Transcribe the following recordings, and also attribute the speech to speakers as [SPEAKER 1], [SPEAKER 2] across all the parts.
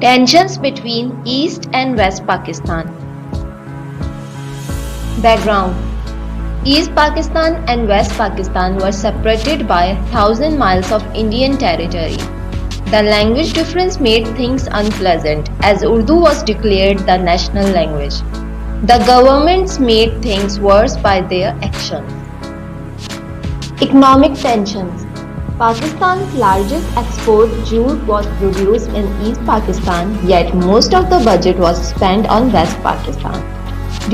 [SPEAKER 1] Tensions between East and West Pakistan. Background: East Pakistan and West Pakistan were separated by 1,000 miles of Indian territory. The language difference made things unpleasant as Urdu was declared the national language. The governments made things worse by their actions. Economic tensions. Pakistan's largest export jute was produced in East Pakistan, yet most of the budget was spent on West Pakistan.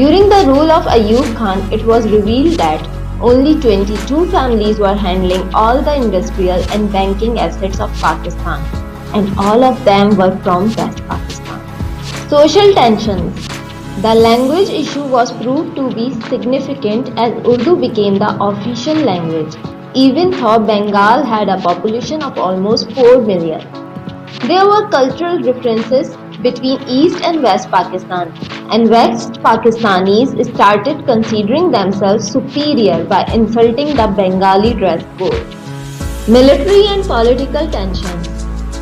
[SPEAKER 1] During the rule of Ayub Khan, it was revealed that only 22 families were handling all the industrial and banking assets of Pakistan, and all of them were from West Pakistan. Social tensions. The language issue was proved to be significant as Urdu became the official language, even though Bengal had a population of almost 4 million. There were cultural differences between East and West Pakistan, and West Pakistanis started considering themselves superior by insulting the Bengali dress code. Military and political tensions.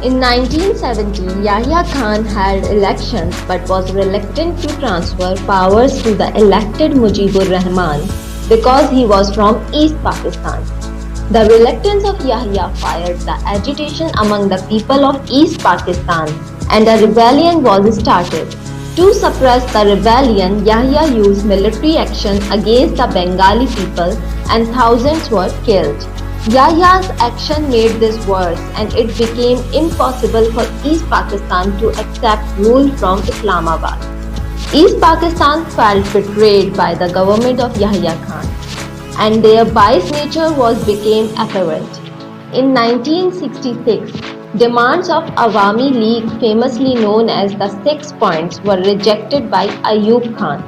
[SPEAKER 1] In 1970, Yahya Khan held elections but was reluctant to transfer powers to the elected Mujibur Rahman because he was from East Pakistan. The reluctance of Yahya fired the agitation among the people of East Pakistan, and a rebellion was started. To suppress the rebellion, Yahya used military action against the Bengali people and thousands were killed. Yahya's action made this worse and it became impossible for East Pakistan to accept rule from Islamabad. East Pakistan felt betrayed by the government of Yahya Khan, and their biased nature became apparent. In 1966, demands of Awami League, famously known as the 6 Points, were rejected by Ayub Khan.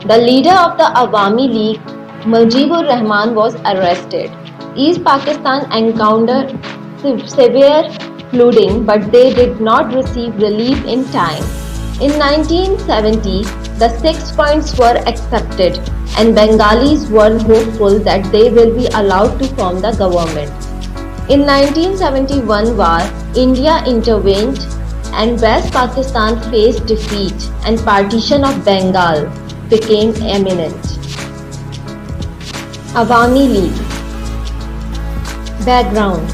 [SPEAKER 1] The leader of the Awami League, Mujibur Rahman, was arrested. East Pakistan encountered severe flooding, but they did not receive relief in time. In 1970, the 6 Points were accepted, and Bengalis were hopeful that they will be allowed to form the government. In 1971 war, India intervened and West Pakistan faced defeat and partition of Bengal became imminent. Awami League. Background: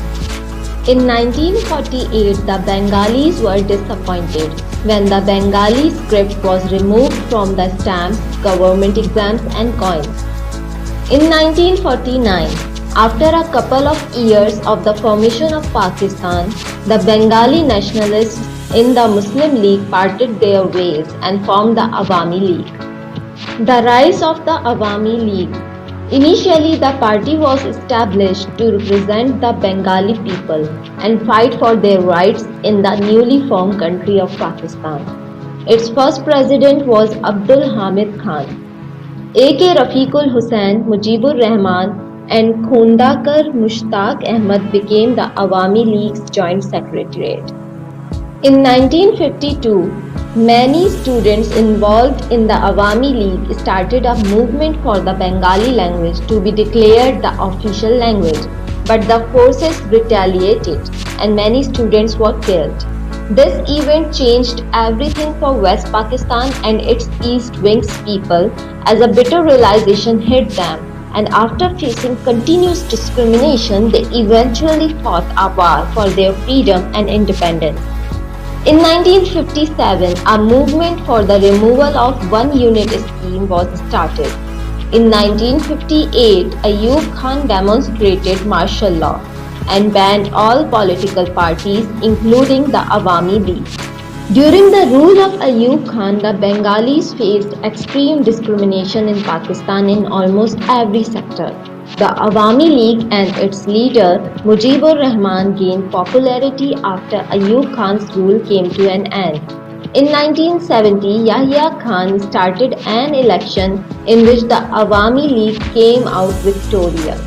[SPEAKER 1] in 1948, the Bengalis were disappointed when the Bengali script was removed from the stamps, government exams and coins. In 1949, after a couple of years of the formation of Pakistan, the Bengali nationalists in the Muslim League parted their ways and formed the Awami League. The rise of the Awami League. Initially, the party was established to represent the Bengali people and fight for their rights in the newly formed country of Pakistan. Its first president was Abdul Hamid Khan. A.K. Rafiqul Hussain, Mujibur Rahman and Khondakar Mushtaq Ahmad became the Awami League's joint secretariat. In 1952, many students involved in the Awami League started a movement for the Bengali language to be declared the official language, but the forces retaliated and many students were killed. This event changed everything for West Pakistan and its East Wing's people as a bitter realization hit them, and after facing continuous discrimination, they eventually fought a war for their freedom and independence. In 1957, a movement for the removal of one unit scheme was started. In 1958, Ayub Khan demonstrated martial law and banned all political parties, including the Awami League. During the rule of Ayub Khan, the Bengalis faced extreme discrimination in Pakistan in almost every sector. The Awami League and its leader, Mujibur Rahman, gained popularity after Ayub Khan's rule came to an end. In 1970, Yahya Khan started an election in which the Awami League came out victorious.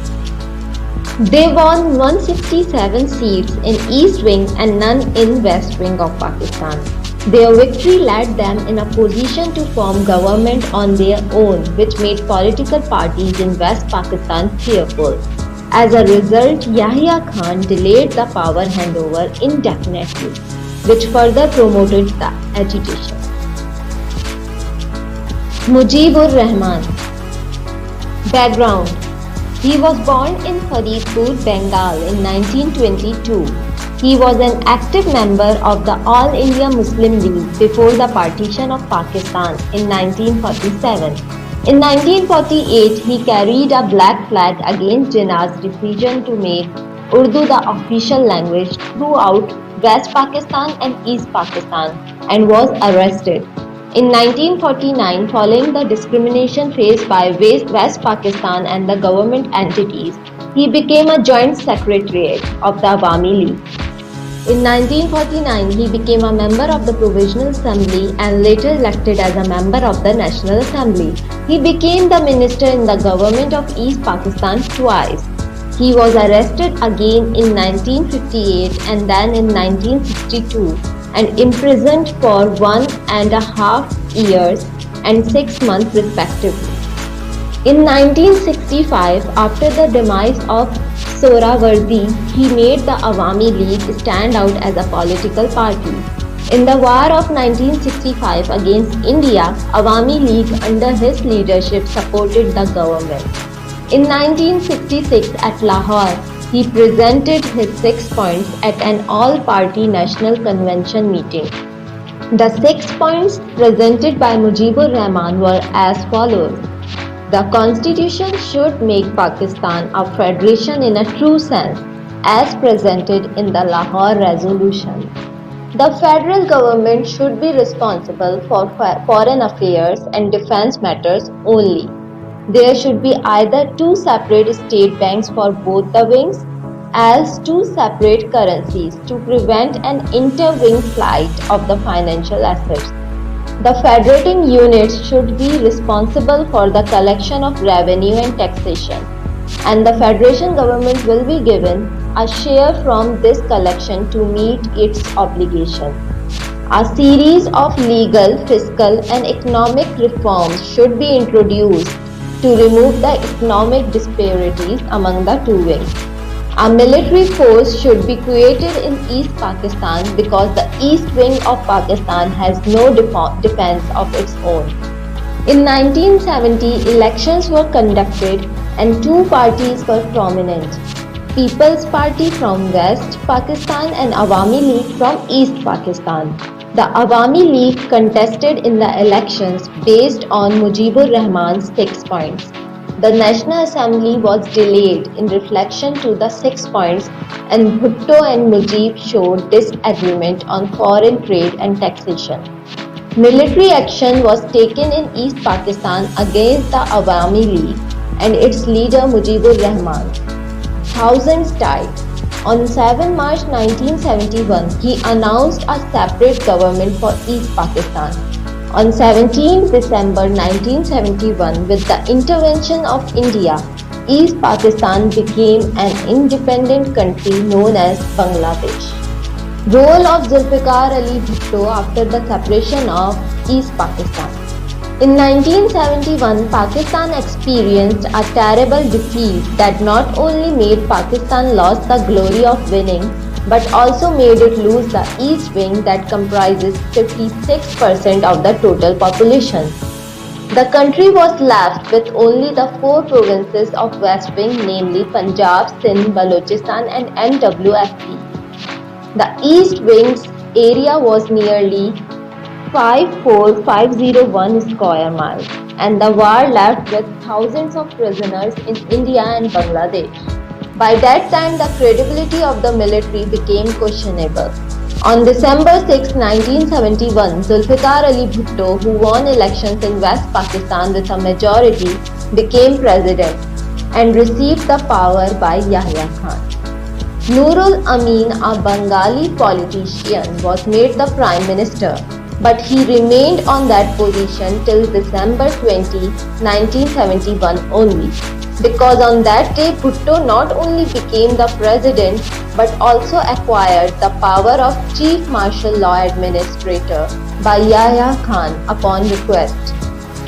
[SPEAKER 1] They won 167 seats in East Wing and none in West Wing of Pakistan. Their victory led them in a position to form government on their own, which made political parties in West Pakistan fearful. As a result, Yahya Khan delayed the power handover indefinitely. which further promoted the agitation. Mujibur Rahman. Background. He was born in Faridpur, Bengal in 1922. He was an active member of the All India Muslim League before the partition of Pakistan in 1947. In 1948, he carried a black flag against Jinnah's decision to make Urdu the official language throughout West Pakistan and East Pakistan and was arrested. In 1949, following the discrimination faced by West Pakistan and the government entities, he became a joint secretariat of the Awami League. In 1949, he became a member of the Provisional Assembly and later elected as a member of the National Assembly. He became the minister in the government of East Pakistan twice. He was arrested again in 1958 and then in 1962 and imprisoned for 1.5 years and 6 months respectively. In 1965, after the demise of Sohrawardi, he made the Awami League stand out as a political party. In the war of 1965 against India, Awami League under his leadership supported the government. In 1966 at Lahore, he presented his 6 points at an all-party national convention meeting. The 6 points presented by Mujibur Rahman were as follows. The constitution should make Pakistan a federation in a true sense, as presented in the Lahore resolution. The federal government should be responsible for foreign affairs and defense matters only. There should be either 2 separate state banks for both the wings, as 2 separate currencies to prevent an inter-wing flight of the financial assets. The federating units should be responsible for the collection of revenue and taxation, and the federation government will be given a share from this collection to meet its obligation. A series of legal, fiscal and economic reforms should be introduced to remove the economic disparities among the 2 wings. A military force should be created in East Pakistan because the East Wing of Pakistan has no defense of its own. In 1970, elections were conducted and 2 parties were prominent. People's Party from West Pakistan and Awami League from East Pakistan. The Awami League contested in the elections based on Mujibur Rahman's 6 points. The National Assembly was delayed in reflection to the 6 points and Bhutto and Mujib showed disagreement on foreign trade and taxation. Military action was taken in East Pakistan against the Awami League and its leader Mujibur Rahman. Thousands died. On 7 March 1971, he announced a separate government for East Pakistan. On 17 December 1971, with the intervention of India, East Pakistan became an independent country known as Bangladesh. Role of Zulfikar Ali Bhutto after the separation of East Pakistan. In 1971, Pakistan experienced a terrible defeat that not only made Pakistan lose the glory of winning, but also made it lose the East Wing that comprises 56% of the total population. The country was left with only the 4 provinces of West Wing, namely Punjab, Sindh, Balochistan and NWFP. The East Wing's area was nearly 54501 square miles, and the war left with thousands of prisoners in India and Bangladesh. By that time, the credibility of the military became questionable. On December 6, 1971, Zulfikar Ali Bhutto, who won elections in West Pakistan with a majority, became president and received the power by Yahya Khan. Nurul Amin, a Bengali politician, was made the Prime Minister, but he remained on that position till December 20, 1971 only, because on that day Bhutto not only became the president but also acquired the power of Chief Martial Law Administrator by Yahya Khan upon request.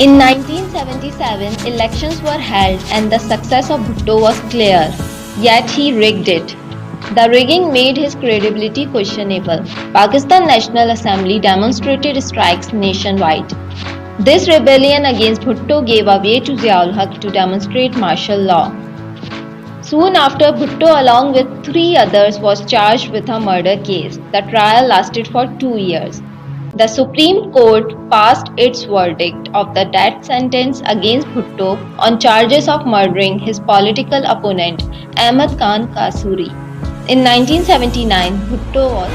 [SPEAKER 1] In 1977, elections were held and the success of Bhutto was clear, yet he rigged it. The rigging made his credibility questionable. Pakistan National Assembly demonstrated strikes nationwide. This rebellion against Bhutto gave a way to Zia-ul-Haq to demonstrate martial law. Soon after, Bhutto along with 3 others was charged with a murder case. The trial lasted for 2 years. The Supreme Court passed its verdict of the death sentence against Bhutto on charges of murdering his political opponent Ahmad Khan Kasuri. In 1979, Bhutto was